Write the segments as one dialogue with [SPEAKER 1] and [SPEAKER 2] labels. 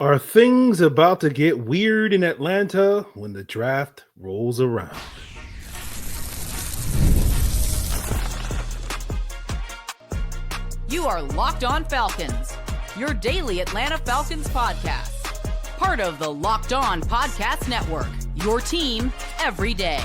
[SPEAKER 1] Are things about to get weird in Atlanta when the draft rolls around?
[SPEAKER 2] You are Locked On Falcons, your daily Atlanta Falcons podcast. Part of the Locked On Podcast Network, your team every day.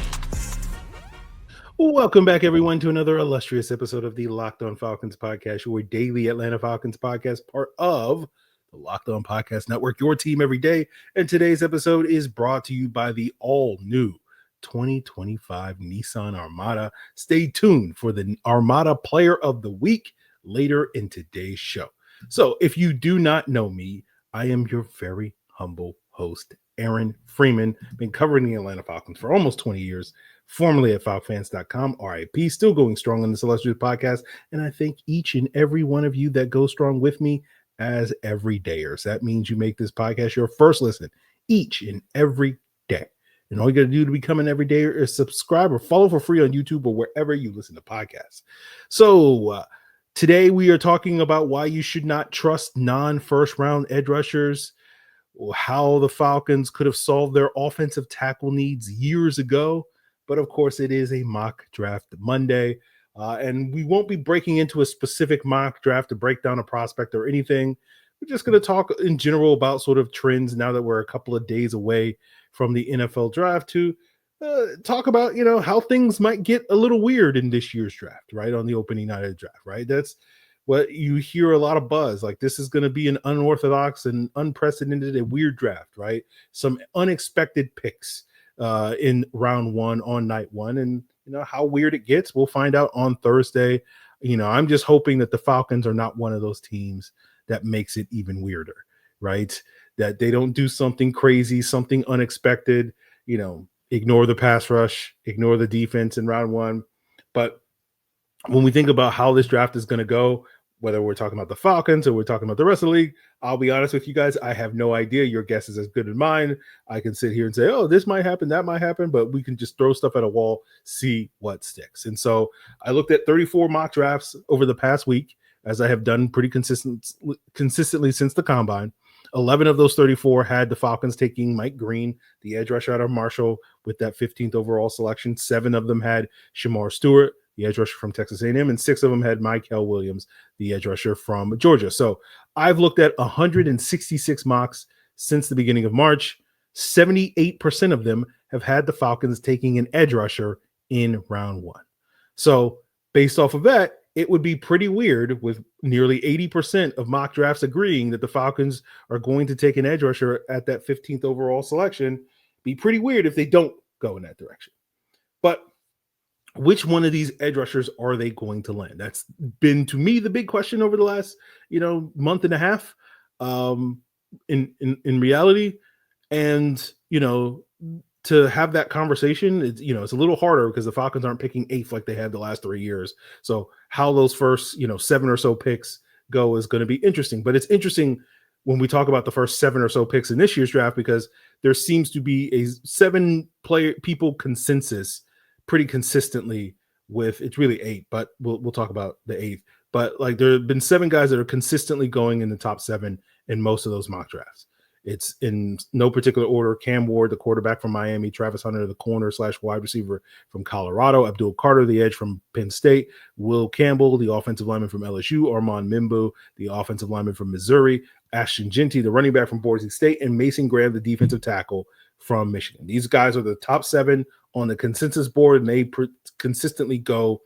[SPEAKER 1] Welcome back, everyone, to another illustrious episode of the Locked On Falcons podcast, your daily Atlanta Falcons podcast, part of the Locked On Podcast Network, your team every day. And today's episode is brought to you by the all-new 2025 Nissan Armada. Stay tuned for the Armada Player of the Week later in today's show. So if you do not know me, I am your very humble host, Aaron Freeman. Been covering the Atlanta Falcons for almost 20 years, formerly at falcfans.com, RIP, still going strong on this illustrious podcast. And I thank each and every one of you that go strong with me as everydayers. That means you make this podcast your first listen each and every day. And all you got to do to become an everydayer is subscribe or follow for free on YouTube or wherever you listen to podcasts. So today we are talking about why you should not trust non-first round edge rushers, or how the Falcons could have solved their offensive tackle needs years ago. But of course, it is a mock draft Monday. And we won't be breaking into a specific mock draft to break down a prospect or anything. We're just going to talk in general about sort of trends now that we're a couple of days away from the NFL draft to talk about, how things might get a little weird in this year's draft, right? On the opening night of the draft, right? That's what you hear a lot of buzz. Like, this is going to be an unorthodox and unprecedented and weird draft, right? Some unexpected picks in round one on night one. And how weird it gets, we'll find out on Thursday. I'm just hoping that the Falcons are not one of those teams that makes it even weirder, right? That they don't do something crazy, something unexpected, ignore the pass rush, ignore the defense in round one. But when we think about how this draft is going to go, whether we're talking about the Falcons or we're talking about the rest of the league, I'll be honest with you guys, I have no idea. Your guess is as good as mine. I can sit here and say, oh, this might happen, that might happen, but we can just throw stuff at a wall, see what sticks. And so I looked at 34 mock drafts over the past week, as I have done pretty consistently since the Combine. 11 of those 34 had the Falcons taking Mike Green, the edge rusher out of Marshall, with that 15th overall selection. 7 of them had Shemar Stewart, the edge rusher from Texas A&M, and 6 of them had Mykel Williams, the edge rusher from Georgia. So I've looked at 166 mocks since the beginning of March. 78% of them have had the Falcons taking an edge rusher in round one. So based off of that, it would be pretty weird with nearly 80% of mock drafts agreeing that the Falcons are going to take an edge rusher at that 15th overall selection. Be pretty weird if they don't go in that direction. But which one of these edge rushers are they going to land? That's been, to me, the big question over the last, month and a half in reality. And, to have that conversation, it's a little harder because the Falcons aren't picking 8th like they had the last 3 years. So how those first, 7 or so picks go is going to be interesting. But it's interesting when we talk about the first 7 or so picks in this year's draft, because there seems to be a 7 people consensus pretty consistently with, it's really 8, but we'll talk about the 8th. But like, there have been 7 guys that are consistently going in the top 7 in most of those mock drafts. It's in no particular order: Cam Ward, the quarterback from Miami; Travis Hunter, the corner/wide receiver from Colorado; Abdul Carter, the edge from Penn State; Will Campbell, the offensive lineman from LSU; Armand Mimbu, the offensive lineman from Missouri; Ashton Jeanty, the running back from Boise State; and Mason Graham, the defensive tackle from Michigan. These guys are the top 7 on the consensus board, and they consistently go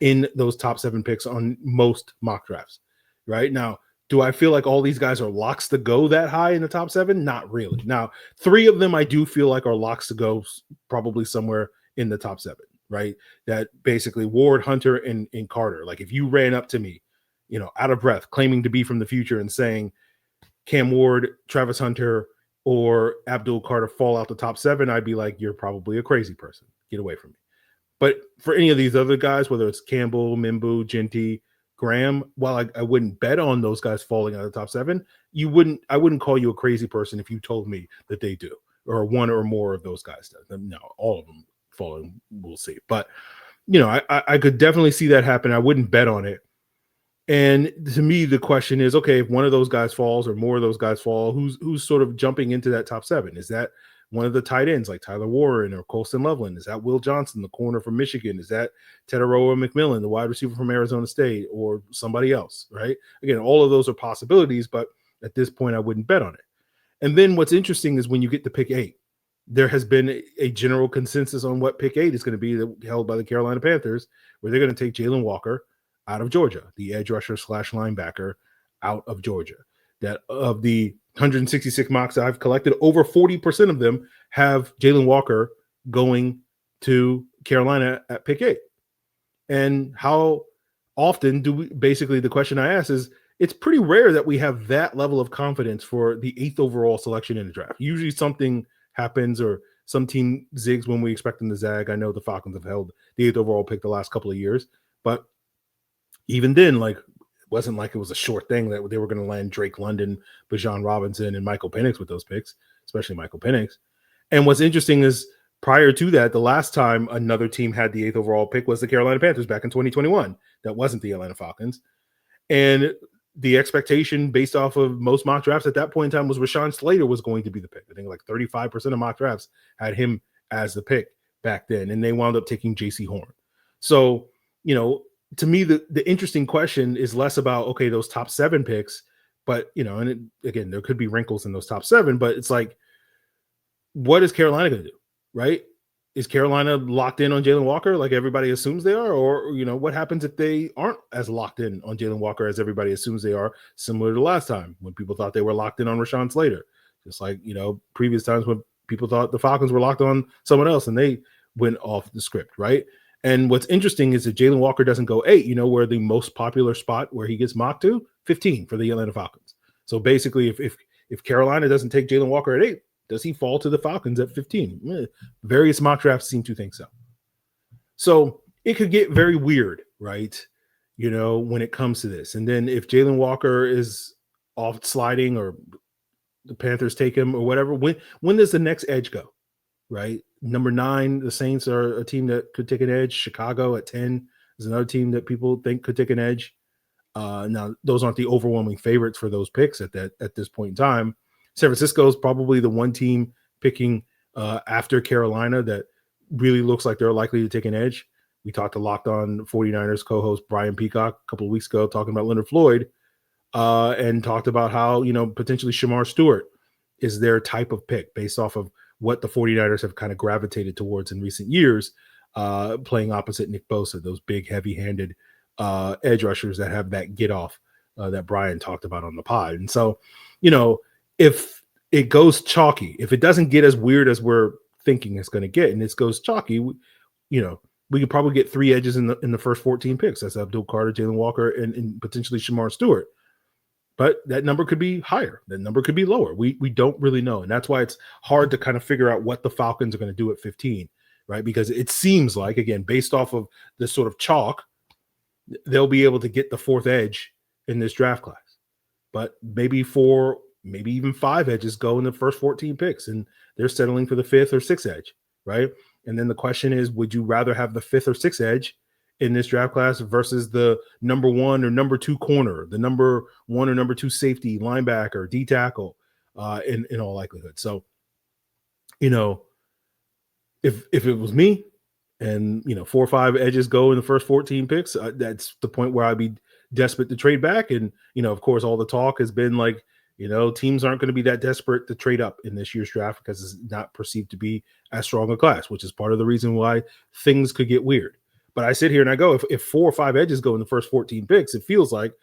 [SPEAKER 1] in those top 7 picks on most mock drafts. Right now, do I feel like all these guys are locks to go that high in the top 7? Not really. Now, 3 of them I do feel like are locks to go probably somewhere in the top 7, right? That basically Ward, Hunter, and Carter. Like, if you ran up to me, out of breath, claiming to be from the future and saying Cam Ward, Travis Hunter, or Abdul Carter fall out the top 7, I'd be like, you're probably a crazy person. Get away from me. But for any of these other guys, whether it's Campbell, Mimbu, Jeanty, Graham, while I wouldn't bet on those guys falling out of the top 7, I wouldn't call you a crazy person if you told me that they do, or one or more of those guys do. No, all of them falling, we'll see. But I could definitely see that happen. I wouldn't bet on it. And to me, the question is, okay, if one of those guys falls or more of those guys fall, who's sort of jumping into that top 7? Is that one of the tight ends like Tyler Warren or Colston Loveland? Is that Will Johnson, the corner from Michigan? Is that Teteroa McMillan, the wide receiver from Arizona State, or somebody else, right? Again, all of those are possibilities, but at this point, I wouldn't bet on it. And then what's interesting is when you get to pick 8, there has been a general consensus on what pick 8 is going to be held by the Carolina Panthers, where they're going to take Jalen Walker out of Georgia, the edge rusher / linebacker out of Georgia. That of the 166 mocks I've collected, over 40% of them have Jalen Walker going to Carolina at pick 8. And how often do we, basically the question I ask is, it's pretty rare that we have that level of confidence for the 8th overall selection in the draft. Usually something happens or some team zigs when we expect them to zag. I know the Falcons have held the 8th overall pick the last couple of years, but even then, like, it wasn't like it was a short thing that they were going to land Drake London, Bijan Robinson, and Michael Penix with those picks, especially Michael Penix. And what's interesting is prior to that, the last time another team had the 8th overall pick was the Carolina Panthers back in 2021. That wasn't the Atlanta Falcons. And the expectation based off of most mock drafts at that point in time was Rashawn Slater was going to be the pick. I think like 35% of mock drafts had him as the pick back then, and they wound up taking J.C. Horn. So, to me, the interesting question is less about, okay, those top 7 picks, but, again, there could be wrinkles in those top 7, but it's like, what is Carolina going to do, right? Is Carolina locked in on Jalen Walker like everybody assumes they are? Or, what happens if they aren't as locked in on Jalen Walker as everybody assumes they are, similar to last time when people thought they were locked in on Rashawn Slater? Just like, previous times when people thought the Falcons were locked on someone else and they went off the script, right? And what's interesting is that Jalen Walker doesn't go 8, where the most popular spot where he gets mocked to, 15 for the Atlanta Falcons. So basically, if Carolina doesn't take Jalen Walker at 8, does he fall to the Falcons at 15? Various mock drafts seem to think so. So it could get very weird, right? When it comes to this. And then if Jalen Walker is off sliding or the Panthers take him or whatever, when does the next edge go, right? Number 9, the Saints are a team that could take an edge. Chicago at 10 is another team that people think could take an edge. Now, those aren't the overwhelming favorites for those picks at this point in time. San Francisco is probably the one team picking after Carolina that really looks like they're likely to take an edge. We talked to Locked On 49ers co-host Brian Peacock a couple of weeks ago talking about Leonard Floyd and talked about how, potentially Shemar Stewart is their type of pick based off of what the 49ers have kind of gravitated towards in recent years, playing opposite Nick Bosa, those big, heavy-handed edge rushers that have that get-off that Brian talked about on the pod. And so, if it goes chalky, if it doesn't get as weird as we're thinking it's going to get, and it goes chalky, we could probably get 3 edges in the first 14 picks. That's Abdul Carter, Jalen Walker, and potentially Shemar Stewart. But that number could be higher. That number could be lower. We don't really know. And that's why it's hard to kind of figure out what the Falcons are going to do at 15, right? Because it seems like, again, based off of this sort of chalk, they'll be able to get the 4th edge in this draft class. But maybe 4, maybe even 5 edges go in the first 14 picks, and they're settling for the 5th or 6th edge, right? And then the question is, would you rather have the 5th or 6th edge in this draft class versus the number 1 or number 2 corner, the number 1 or number 2 safety, linebacker, D tackle, in all likelihood? So, if it was me and, 4 or 5 edges go in the first 14 picks, that's the point where I'd be desperate to trade back. And, of course, all the talk has been like, teams aren't going to be that desperate to trade up in this year's draft because it's not perceived to be as strong a class, which is part of the reason why things could get weird. But I sit here and I go, if 4 or 5 edges go in the first 14 picks, it feels like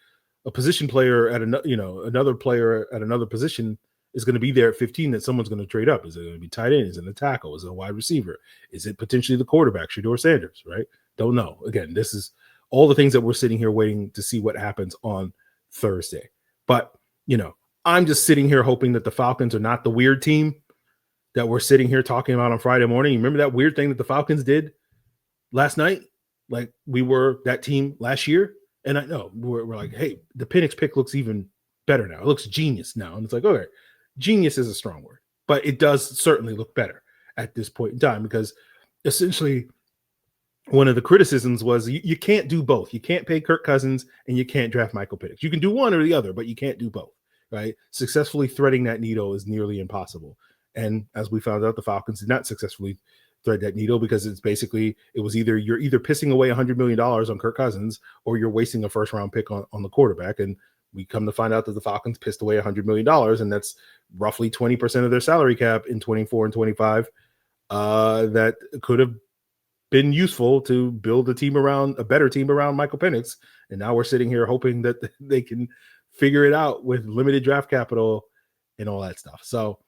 [SPEAKER 1] a position player at another player at another position is going to be there at 15 that someone's going to trade up. Is it going to be tight end? Is it a tackle? Is it a wide receiver? Is it potentially the quarterback, Shedeur Sanders, right? Don't know. Again, this is all the things that we're sitting here waiting to see what happens on Thursday. But, I'm just sitting here hoping that the Falcons are not the weird team that we're sitting here talking about on Friday morning. You remember that weird thing that the Falcons did last night? Like we were that team last year. And I know we're like, hey, the Penix pick looks even better now. It looks genius now. And it's like, okay, genius is a strong word, but it does certainly look better at this point in time because essentially one of the criticisms was you can't do both. You can't pay Kirk Cousins and you can't draft Michael Penix. You can do one or the other, but you can't do both, right? Successfully threading that needle is nearly impossible. And as we found out, the Falcons did not successfully thread that needle because it was either you're either pissing away $100 million on Kirk Cousins or you're wasting a first round pick on the quarterback. And we come to find out that the Falcons pissed away $100 million, and that's roughly 20% of their salary cap in 24 and 25. That could have been useful to build a better team around Michael Penix. And now we're sitting here hoping that they can figure it out with limited draft capital and all that stuff. So,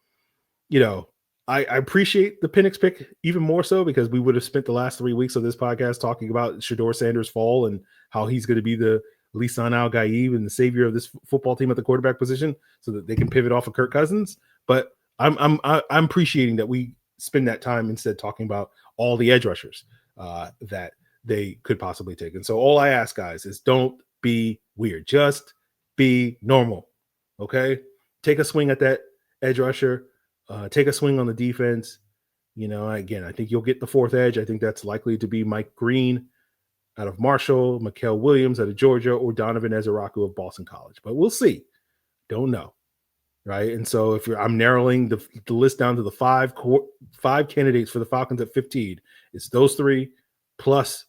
[SPEAKER 1] I appreciate the Penix pick even more so because we would have spent the last 3 weeks of this podcast talking about Shedeur Sanders' fall and how he's going to be the Lisan Al-Gaib and the savior of this football team at the quarterback position so that they can pivot off of Kirk Cousins. But I'm appreciating that we spend that time instead talking about all the edge rushers that they could possibly take. And so all I ask, guys, is don't be weird. Just be normal, okay? Take a swing at that edge rusher. Take a swing on the defense. Again, I think you'll get the fourth edge. I think that's likely to be Mike Green out of Marshall, Mykel Williams out of Georgia, or Donovan Ezeraku of Boston College. But we'll see. Don't know. Right. And so I'm narrowing the list down to the five candidates for the Falcons at 15. It's those three plus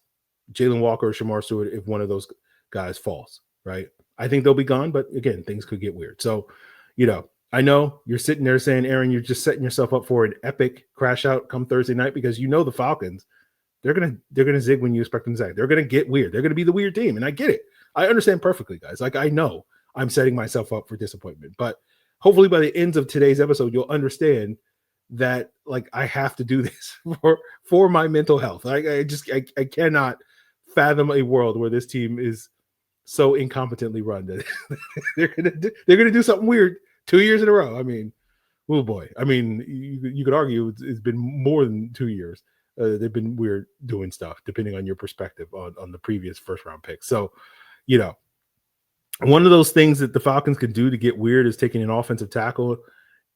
[SPEAKER 1] Jalen Walker or Shemar Stewart if one of those guys falls. Right. I think they'll be gone. But again, things could get weird. So, I know you're sitting there saying, Aaron, you're just setting yourself up for an epic crash out come Thursday night because the Falcons, they're gonna zig when you expect them to zag. They're gonna get weird. They're gonna be the weird team. And I get it. I understand perfectly, guys. Like I know I'm setting myself up for disappointment. But hopefully by the end of today's episode, you'll understand that I have to do this for my mental health. I cannot fathom a world where this team is so incompetently run that they're gonna do something weird 2 years in a row. I mean, oh boy. I mean, you could argue it's been more than 2 years. They've been weird doing stuff, depending on your perspective on the previous first round pick. So, one of those things that the Falcons could do to get weird is taking an offensive tackle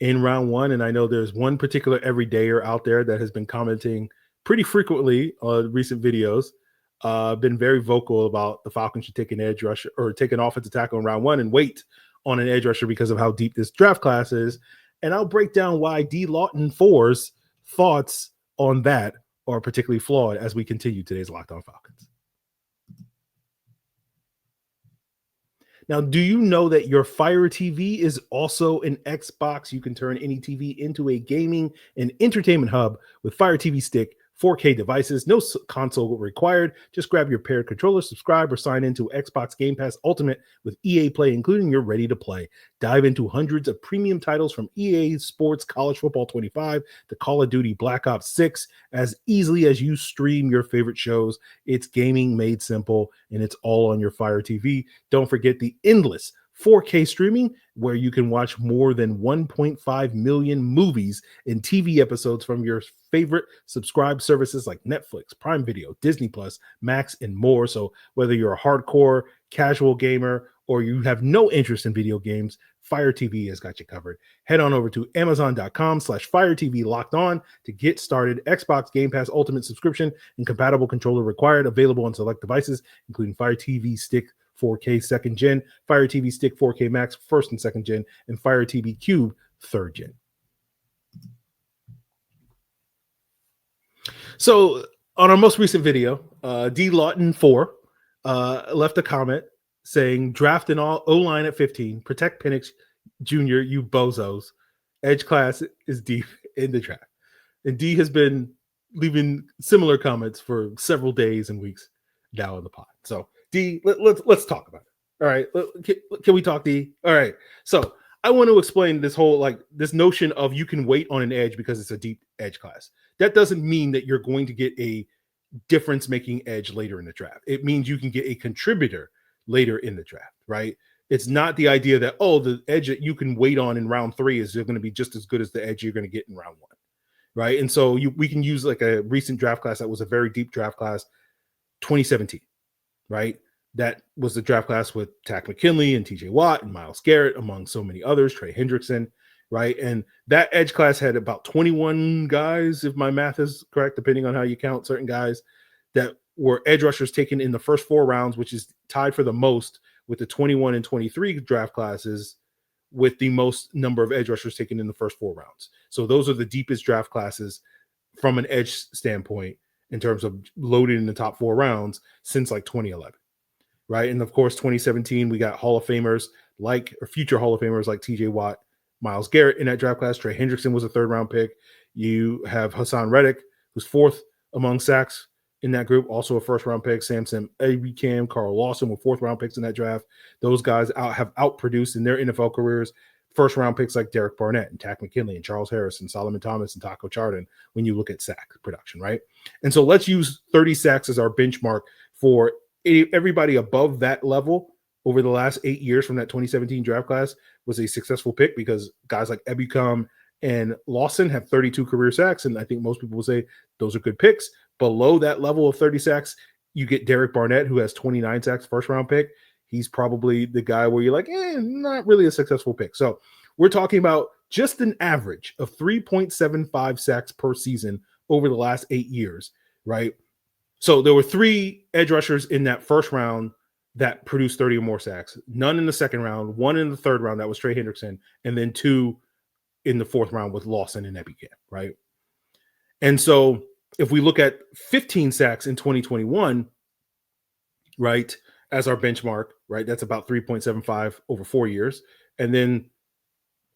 [SPEAKER 1] in round one. And I know there's one particular everydayer out there that has been commenting pretty frequently on recent videos, been very vocal about the Falcons should take an edge rusher or take an offensive tackle in round one and wait on an edge rusher because of how deep this draft class is. And I'll break down why D. Lawton 4's thoughts on that are particularly flawed as we continue today's Locked On Falcons. Now, do you know that your Fire TV is also an Xbox? You can turn any TV into a gaming and entertainment hub with Fire TV Stick 4K devices. No console required. Just grab your paired controller, subscribe, or sign into Xbox Game Pass Ultimate with EA Play, including your ready to play. Dive into hundreds of premium titles from EA Sports College Football 25 to Call of Duty Black Ops 6 as easily as you stream your favorite shows. It's gaming made simple, and it's all on your Fire TV. Don't forget the endless 4K streaming, where you can watch more than 1.5 million movies and TV episodes from your favorite subscribed services like Netflix, Prime Video, Disney Plus, Max, and more. So whether you're a hardcore casual gamer or you have no interest in video games, Fire TV has got you covered. Head on over to Amazon.com/Fire TV Locked On to get started. Xbox Game Pass Ultimate subscription and compatible controller required. Available on select devices, including Fire TV Stick 4K second gen, Fire TV Stick 4K Max first and second gen, and Fire TV Cube third gen. So on our most recent video, D. Lawton 4 left a comment saying, draft an O-line at 15, protect Penix Jr., you bozos. Edge class is deep in the draft. And D has been leaving similar comments for several days and weeks now in the pod. So D, let's talk about it. All right. Can we talk, D? All right. So I want to explain this whole, this notion of you can wait on an edge because it's a deep edge class. That doesn't mean that you're going to get a difference-making edge later in the draft. It means you can get a contributor later in the draft, right? It's not the idea that, the edge that you can wait on in round 3 is going to be just as good as the edge you're going to get in round 1, right? And so we can use a recent draft class that was a very deep draft class, 2017. Right? That was the draft class with Tack McKinley and TJ Watt and Myles Garrett, among so many others, Trey Hendrickson, right? And that edge class had about 21 guys, if my math is correct, depending on how you count certain guys that were edge rushers taken in the first 4 rounds, which is tied for the most with the 21 and 23 draft classes with the most number of edge rushers taken in the first 4 rounds. So those are the deepest draft classes from an edge standpoint in terms of loaded in the top 4 rounds since like 2011, right? And of course, 2017, we got Hall of Famers or future Hall of Famers like TJ Watt, Myles Garrett in that draft class. Trey Hendrickson was a 3rd round pick. You have Hassan Reddick, who's 4th among sacks in that group, also a 1st round pick. Samson Ebukam, Carl Lawson were 4th round picks in that draft. Those guys have outproduced in their NFL careers 1st round picks like Derek Barnett and Tack McKinley and Charles Harris and Solomon Thomas and Taco Charlton when you look at sack production, right? And so let's use 30 sacks as our benchmark for everybody above that level over the last 8 years from that 2017 draft class was a successful pick, because guys like Ebukam and Lawson have 32 career sacks, and I think most people will say those are good picks. Below that level of 30 sacks, you get Derek Barnett, who has 29 sacks, 1st round pick. He's probably the guy where you're like, not really a successful pick. So we're talking about just an average of 3.75 sacks per season over the last 8 years, right? So there were 3 edge rushers in that 1st round that produced 30 or more sacks. None in the 2nd round, 1 in the 3rd round, that was Trey Hendrickson, and then 2 in the 4th round with Lawson and Ebukam, right? And so if we look at 15 sacks in 2021, right, as our benchmark, right, that's about 3.75 over 4 years. And then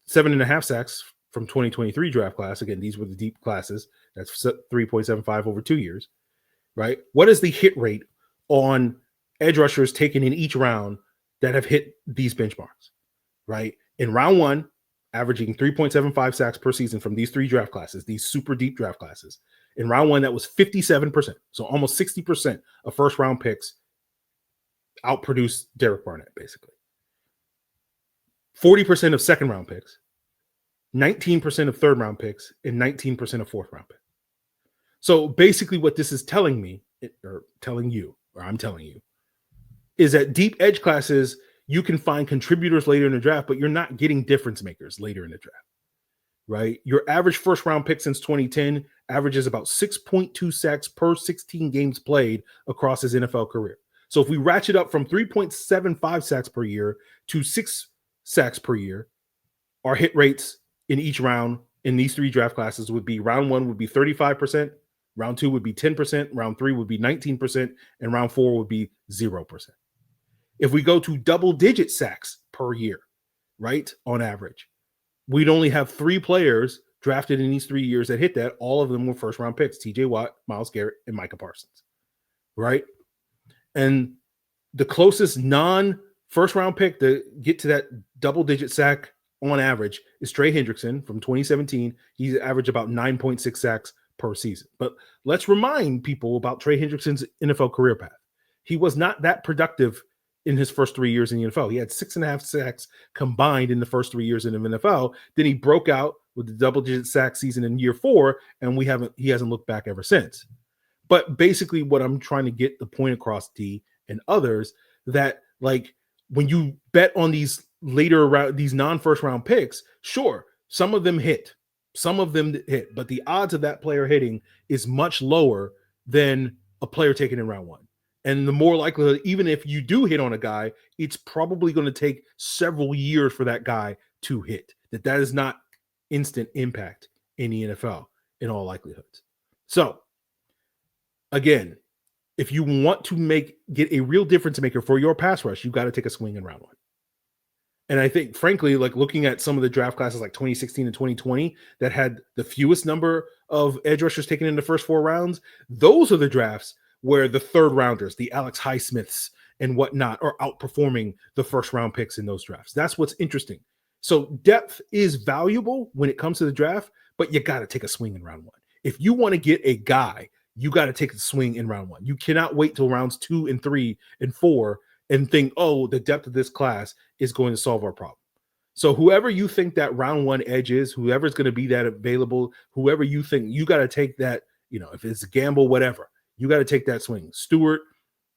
[SPEAKER 1] 7.5 sacks from 2023 draft class. Again, these were the deep classes. That's 3.75 over 2 years, right? What is the hit rate on edge rushers taken in each round that have hit these benchmarks, right? In round 1, averaging 3.75 sacks per season from these 3 draft classes, these super deep draft classes. In round 1, that was 57%. So almost 60% of 1st round picks outproduced Derek Barnett, basically. 40% of 2nd round picks, 19% of 3rd round picks, and 19% of 4th round picks. So basically what this is telling me, or telling you, or I'm telling you, is that deep edge classes, you can find contributors later in the draft, but you're not getting difference makers later in the draft, right? Your average 1st round pick since 2010 averages about 6.2 sacks per 16 games played across his NFL career. So if we ratchet up from 3.75 sacks per year to 6 sacks per year, our hit rates in each round in these 3 draft classes would be: round 1 would be 35%, round 2 would be 10%, round 3 would be 19%, and round 4 would be 0%. If we go to double-digit sacks per year, right, on average, we'd only have 3 players drafted in these 3 years that hit that. All of them were 1st round picks: TJ Watt, Myles Garrett, and Micah Parsons, right? And the closest non-1st round pick to get to that double-digit sack on average is Trey Hendrickson from 2017. He's averaged about 9.6 sacks per season. But let's remind people about Trey Hendrickson's NFL career path. He was not that productive in his first 3 years in the NFL. He had 6.5 sacks combined in the first 3 years in the NFL. Then he broke out with the double-digit sack season in year 4, and he hasn't looked back ever since. But basically what I'm trying to get the point across, D and others, that like when you bet on these later round, these non-1st round picks, sure, some of them hit, but the odds of that player hitting is much lower than a player taken in round 1. And the more likelihood, even if you do hit on a guy, it's probably going to take several years for that guy to hit. That is not instant impact in the NFL in all likelihoods. So again, if you want to get a real difference maker for your pass rush, you got to take a swing in round 1. And I think, frankly, like looking at some of the draft classes like 2016 and 2020 that had the fewest number of edge rushers taken in the first 4 rounds, those are the drafts where the 3rd rounders, the Alex Highsmiths and whatnot, are outperforming the 1st round picks in those drafts. That's what's interesting. So depth is valuable when it comes to the draft, but you got to take a swing in round 1. If you want to get a guy, you got to take the swing in round 1. You cannot wait till rounds 2 and 3 and 4 and think, oh, the depth of this class is going to solve our problem. So whoever you think that round 1 edge is, whoever's going to be that available, whoever you think, you got to take that, if it's a gamble, whatever, you got to take that swing. Stewart,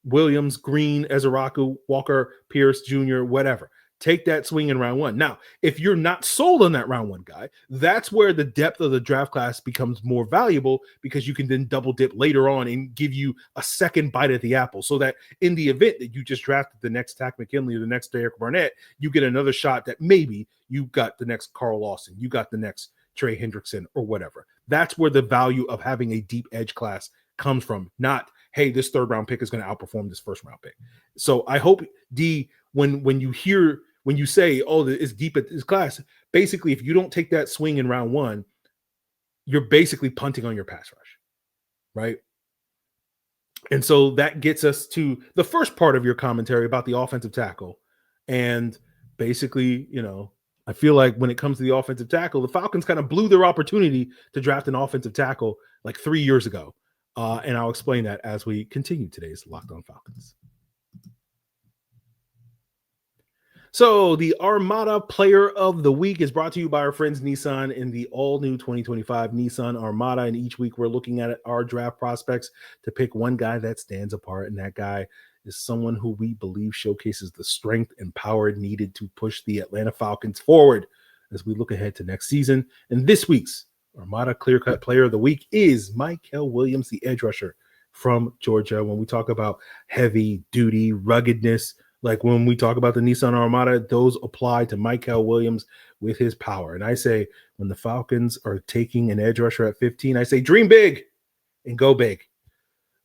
[SPEAKER 1] Williams, Green, Ezeraku, Walker, Pierce Jr., whatever. take that swing in round one. Now, if you're not sold on that round one guy, that's where the depth of the draft class becomes more valuable, because you can then double dip later on and give you a second bite at the apple, so that in the event that you just drafted the next Takk McKinley or the next Derek Barnett, you get another shot that maybe you got the next Carl Lawson, you got the next Trey Hendrickson or whatever. That's where the value of having a deep edge class comes from, not, hey, this third round pick is going to outperform this first round pick. So I hope, D, when you say, oh, it's deep at this class, basically, if you don't take that swing in round one, you're basically punting on your pass rush, right? And so that gets us to the first part of your commentary about the offensive tackle. And basically, I feel like when it comes to the offensive tackle, the Falcons kind of blew their opportunity to draft an offensive tackle like 3 years ago. And I'll explain that as we continue today's Locked On Falcons. So the Armada Player of the Week is brought to you by our friends Nissan in the all-new 2025 Nissan Armada. And each week we're looking at our draft prospects to pick one guy that stands apart. And that guy is someone who we believe showcases the strength and power needed to push the Atlanta Falcons forward as we look ahead to next season. And this week's Armada Clear-Cut Player of the Week is Mykel Williams, the edge rusher from Georgia. When we talk about heavy-duty ruggedness, like when we talk about the Nissan Armada, those apply to Mykel Williams with his power. And I say, when the Falcons are taking an edge rusher at 15, I say, dream big and go big.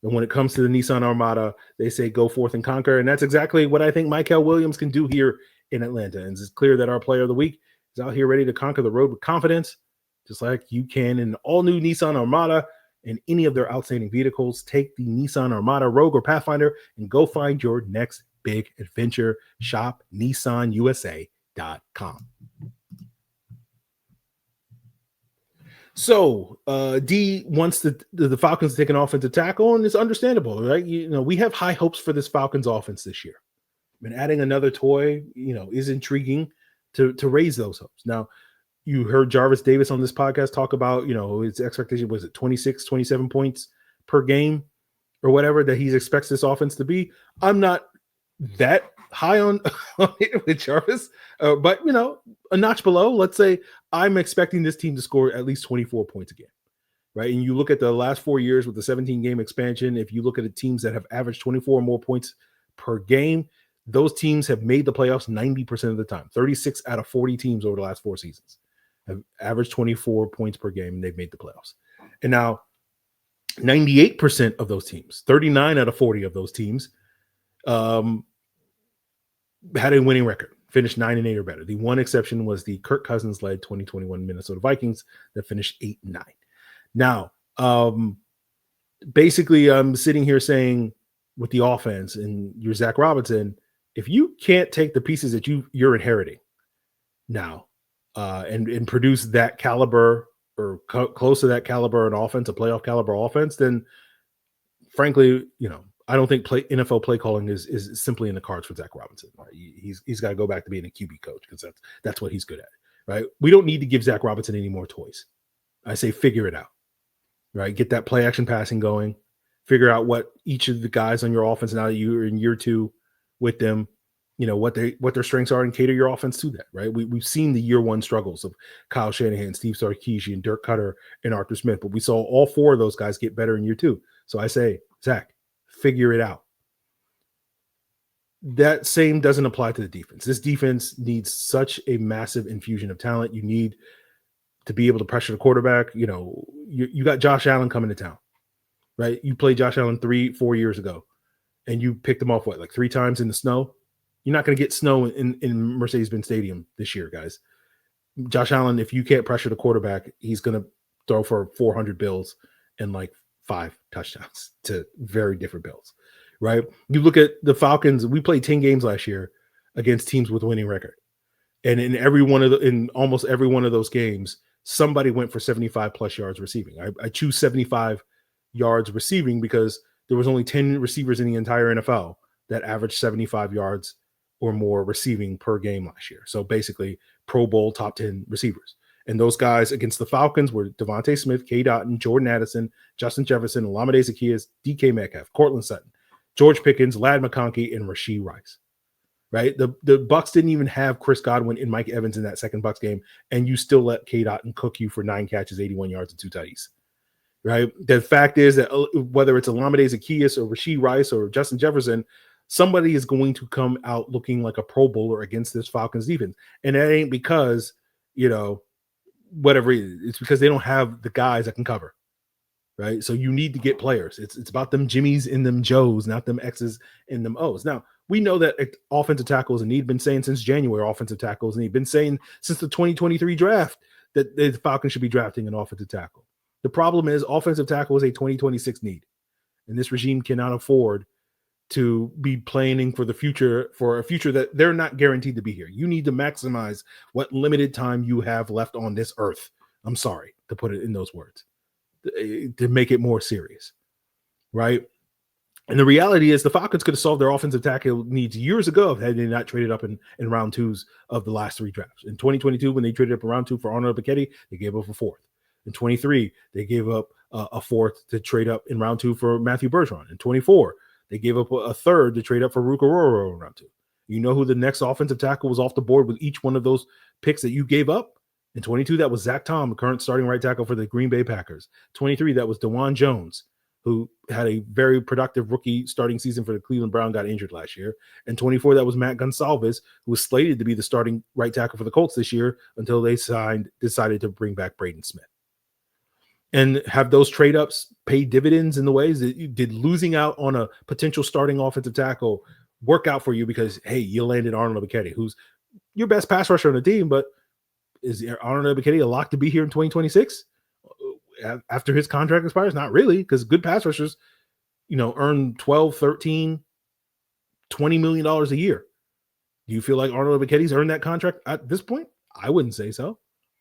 [SPEAKER 1] And when it comes to the Nissan Armada, they say, go forth and conquer. And that's exactly what I think Mykel Williams can do here in Atlanta. And it's clear that our player of the week is out here ready to conquer the road with confidence, just like you can in the all-new Nissan Armada and any of their outstanding vehicles. Take the Nissan Armada, Rogue, or Pathfinder and go find your next big adventure. Shop nissanusa.com. So D wants the Falcons to take an offensive tackle, and it's understandable, right? We have high hopes for this Falcons offense this year. And adding another toy, is intriguing to raise those hopes. Now, you heard Jarvis Davis on this podcast talk about, his expectation was it 26, 27 points per game or whatever that he expects this offense to be. I'm not that high on it with Jarvis, but a notch below. Let's say I'm expecting this team to score at least 24 points again, right? And you look at the last 4 years with the 17-game expansion, if you look at the teams that have averaged 24 or more points per game, those teams have made the playoffs 90% of the time. 36 out of 40 teams over the last 4 seasons have averaged 24 points per game, and they've made the playoffs. And now 98% of those teams, 39 out of 40 of those teams, had a winning record, finished 9-8 or better. The one exception was the Kirk Cousins-led 2021 Minnesota Vikings that finished 8-9. Now, basically, I'm sitting here saying with the offense and your Zach Robinson, if you can't take the pieces that you're inheriting now and produce that caliber or close to that caliber an offense, a playoff caliber offense, then frankly, I don't think NFL play calling is simply in the cards for Zach Robinson. Right? He's got to go back to being a QB coach, because that's what he's good at, right? We don't need to give Zach Robinson any more toys. I say figure it out, right? Get that play action passing going. Figure out what each of the guys on your offense, now that you're in year 2 with them, what their strengths are, and cater your offense to that, right? We've seen the year 1 struggles of Kyle Shanahan, Steve Sarkisian, Dirk Cutter, and Arthur Smith, but we saw all 4 of those guys get better in year 2. So I say, Zach, figure it out. That same doesn't apply to the defense. This defense needs such a massive infusion of talent. You need to be able to pressure the quarterback. You got Josh Allen coming to town, right? You played Josh Allen 3-4 years ago, and you picked him off, like 3 times in the snow? You're not going to get snow in Mercedes-Benz Stadium this year, guys. Josh Allen, if you can't pressure the quarterback, he's going to throw for 400 bills and like 5 touchdowns to very different bills, right? You look at the Falcons, we played 10 games last year against teams with winning record. And in almost every one of those games, somebody went for 75 plus yards receiving. I choose 75 yards receiving because there was only 10 receivers in the entire NFL that averaged 75 yards or more receiving per game last year. So basically Pro Bowl top 10 receivers. And those guys against the Falcons were Devontae Smith, K. Dotton, Jordan Addison, Justin Jefferson, Olamide Zaccheaus, DK Metcalf, Cortland Sutton, George Pickens, Ladd McConkey, and Rashee Rice. right? The Bucks didn't even have Chris Godwin and Mike Evans in that second Bucks game, and you still let K-Dot and cook you for 9 catches, 81 yards, and 2 tutties, right? The fact is that whether it's Olamide Zaccheaus or Rashee Rice or Justin Jefferson, somebody is going to come out looking like a Pro Bowler against this Falcons defense. And that ain't because, whatever it is. It's because they don't have the guys that can cover, right? So you need to get players. It's about them Jimmies and them Joes, not them X's and them O's. Now, we know that offensive tackles, and he'd been saying since January, offensive tackles, and he'd been saying since the 2023 draft that the Falcons should be drafting an offensive tackle. The problem is offensive tackle is a 2026 need, and this regime cannot afford to be planning for a future that they're not guaranteed to be here. You need to maximize what limited time you have left on this earth. I'm sorry to put it in those words, to make it more serious, right? And the reality is the Falcons could have solved their offensive tackle needs years ago had they not traded up in round 2s of the last 3 drafts. In 2022, when they traded up in round 2 for Arnold Ebiketie, they gave up a 4th. In 23, they gave up a 4th to trade up in round 2 for Matthew Bergeron. In 24, they gave up a 3rd to trade up for Rucororo in round 2. You know who the next offensive tackle was off the board with each one of those picks that you gave up? In 22, that was Zach Tom, the current starting right tackle for the Green Bay Packers. 23, that was DeJuan Jones, who had a very productive rookie starting season for the Cleveland Browns, got injured last year. And 24, that was Matt Gonsalves, who was slated to be the starting right tackle for the Colts this year until they decided to bring back Braden Smith. And have those trade ups pay dividends in the ways that you did? Losing out on a potential starting offensive tackle work out for you because, hey, you landed Arnold Ebiketie, who's your best pass rusher on the team, but is Arnold Ebiketie a lock to be here in 2026 after his contract expires? Not really, because good pass rushers, earn 12, 13, $20 million a year. Do you feel like Arnold Ebiketie's earned that contract at this point? I wouldn't say so.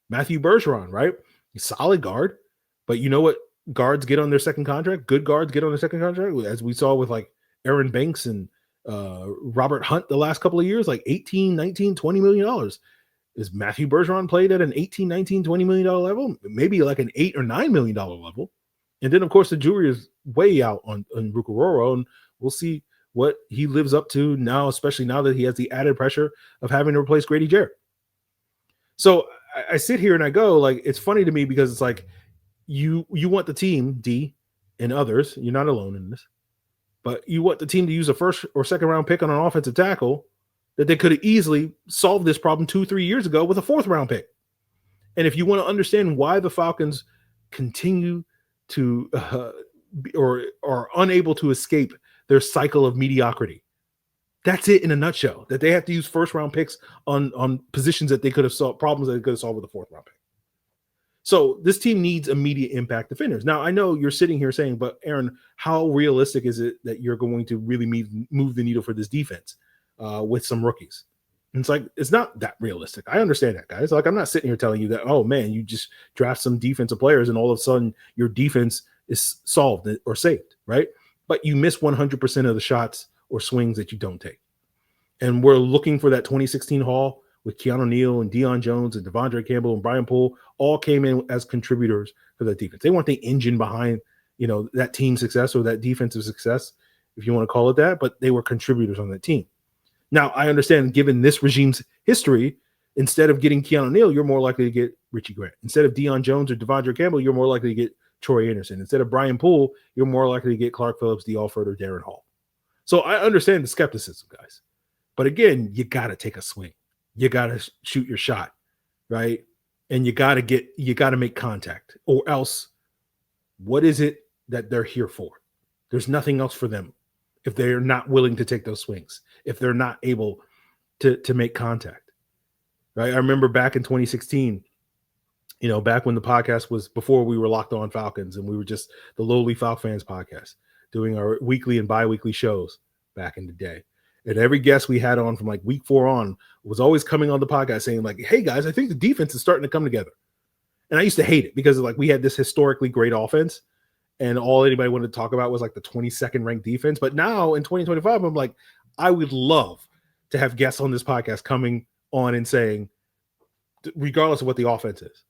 [SPEAKER 1] Matthew Bergeron, right? He's solid guard. But you know what guards get on their second contract? Good guards get on their second contract, as we saw with like Aaron Banks and Robert Hunt the last couple of years, like 18, 19, $20 million. Is Matthew Bergeron played at an 18, 19, $20 million level? Maybe like an $8 or $9 million level. And then, of course, the jury is way out on Rucororo, and we'll see what he lives up to now, especially now that he has the added pressure of having to replace Grady Jarrett. So I sit here and I go, like, it's funny to me because it's like, you want the team, D, and others, you're not alone in this, but you want the team to use a 1st or 2nd round pick on an offensive tackle that they could have easily solved this problem 2-3 years ago with a 4th round pick. And if you want to understand why the Falcons continue to or are unable to escape their cycle of mediocrity, that's it in a nutshell, that they have to use 1st round picks on positions that they could have solved, problems that they could have solved with a 4th round pick. So this team needs immediate impact defenders. Now, I know you're sitting here saying, but Aaron, how realistic is it that you're going to really move the needle for this defense with some rookies? And it's like, it's not that realistic. I understand that, guys. Like, I'm not sitting here telling you that, oh, man, you just draft some defensive players and all of a sudden your defense is solved or saved, right? But you miss 100% of the shots or swings that you don't take. And we're looking for that 2016 haul with Keanu Neal and Deion Jones and Devondre Campbell and Brian Poole, all came in as contributors for that defense. They weren't the engine behind, that team success or that defensive success, if you want to call it that, but they were contributors on that team. Now, I understand, given this regime's history, instead of getting Keanu Neal, you're more likely to get Richie Grant. Instead of Deion Jones or Devondre Campbell, you're more likely to get Troy Anderson. Instead of Brian Poole, you're more likely to get Clark Phillips, D. Alford, or Darren Hall. So I understand the skepticism, guys. But again, you got to take a swing. You got to shoot your shot, right? And you got to make contact, or else what is it that they're here for? There's nothing else for them if they're not willing to take those swings, if they're not able to make contact, right? I remember back in 2016, back when the podcast was before we were Locked On Falcons and we were just the lowly Falcons fans podcast, doing our weekly and bi-weekly shows back in the day. And every guest we had on from like week 4 on was always coming on the podcast saying like, hey guys, I think the defense is starting to come together. And I used to hate it because like we had this historically great offense and all anybody wanted to talk about was like the 22nd ranked defense. But now in 2025, I'm like, I would love to have guests on this podcast coming on and saying, regardless of what the offense is,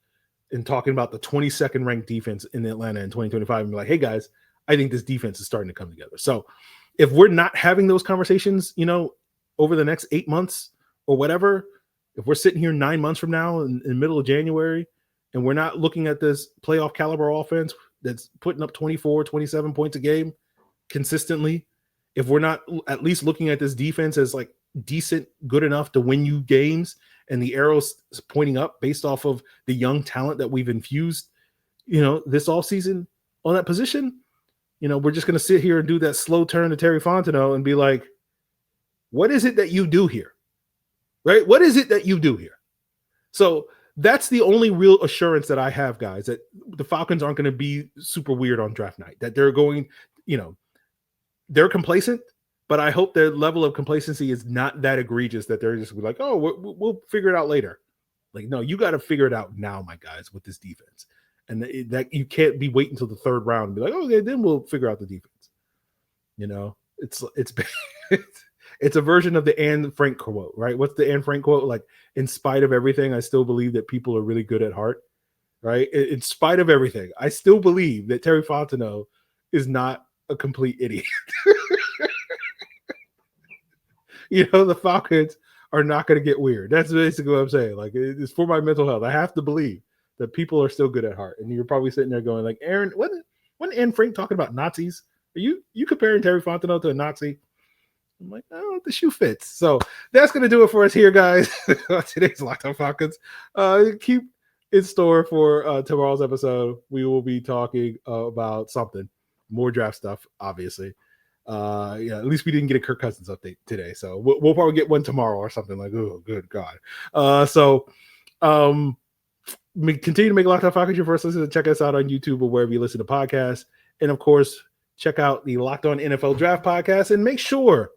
[SPEAKER 1] and talking about the 22nd ranked defense in Atlanta in 2025 and be like, hey guys, I think this defense is starting to come together. So if we're not having those conversations, over the next 8 months or whatever, if we're sitting here 9 months from now in the middle of January and we're not looking at this playoff caliber offense that's putting up 24, 27 points a game consistently, if we're not at least looking at this defense as like decent, good enough to win you games, and the arrows pointing up based off of the young talent that we've infused, this offseason on that position, we're just going to sit here and do that slow turn to Terry Fontenot and be like, what is it that you do here? Right? What is it that you do here? So that's the only real assurance that I have, guys, that the Falcons aren't going to be super weird on draft night, that they're going, they're complacent, but I hope their level of complacency is not that egregious that they're just like, oh, we'll figure it out later. Like, no, you got to figure it out now, my guys, with this defense. And that you can't be waiting until the third round and be like, okay, then we'll figure out the defense. It's a version of the Anne Frank quote, right? What's the Anne Frank quote? Like, in spite of everything, I still believe that people are really good at heart, right? In spite of everything, I still believe that Terry Fontenot is not a complete idiot. The Falcons are not going to get weird. That's basically what I'm saying. Like, it's for my mental health. I have to believe that people are still good at heart. And you're probably sitting there going like, Aaron, wasn't Anne Frank talking about Nazis? Are you comparing Terry Fontenot to a Nazi? I'm like, oh, the shoe fits. So that's going to do it for us here, guys. Today's Locked On Falcons. Keep in store for tomorrow's episode. We will be talking about something. More draft stuff, obviously. At least we didn't get a Kirk Cousins update today. So we'll probably get one tomorrow or something like, oh, good God. We continue to make Locked On Falcons your first listen. Check us out on YouTube or wherever you listen to podcasts. And of course, check out the Locked On NFL Draft podcast and make sure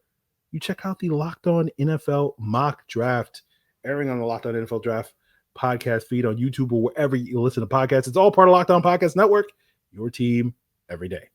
[SPEAKER 1] you check out the Locked On NFL Mock Draft airing on the Locked On NFL Draft podcast feed on YouTube or wherever you listen to podcasts. It's all part of Locked On Podcast Network, your team every day.